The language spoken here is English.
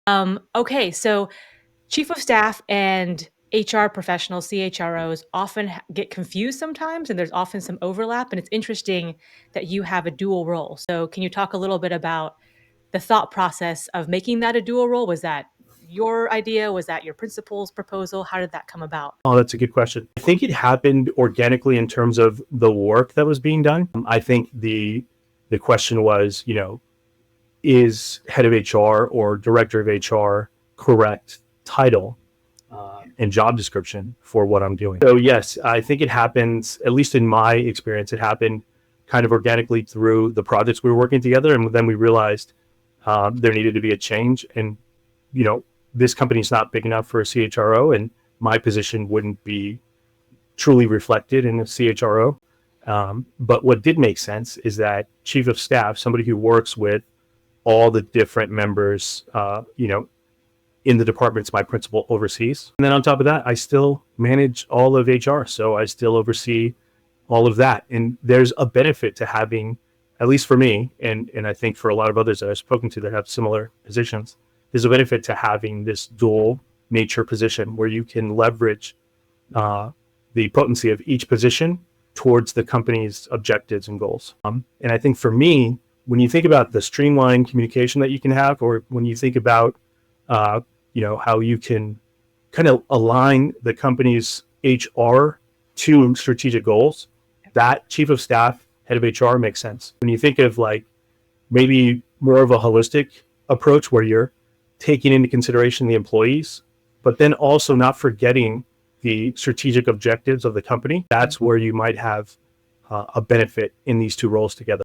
Okay, so chief of staff and HR professionals, CHROs, often get confused sometimes, and there's often some overlap. And it's interesting that you have a dual role. So, can you talk a little bit about the thought process of making that a dual role? Was that your idea? Was that your principal's proposal? How did that come about? Oh, that's a good question. I think it happened organically in terms of the work that was being done. I think the question was, is head of HR or director of HR correct title and job description for what I'm doing? So yes, I think it happens, at least in my experience, it happened kind of organically through the projects we were working together. And then we realized there needed to be a change. And, this company's not big enough for a CHRO, and my position wouldn't be truly reflected in a CHRO. But what did make sense is that chief of staff, somebody who works with all the different members, in the departments my principal oversees. And then on top of that, I still manage all of HR. So I still oversee all of that. And there's a benefit to having, at least for me, and I think for a lot of others that I've spoken to that have similar positions, there's a benefit to having this dual nature position where you can leverage the potency of each position towards the company's objectives and goals. And I think for me, when you think about the streamlined communication that you can have, or when you think about, how you can kind of align the company's HR to strategic goals, that chief of staff, head of HR makes sense. When you think of like maybe more of a holistic approach where you're taking into consideration the employees, but then also not forgetting the strategic objectives of the company, that's where you might have a benefit in these two roles together.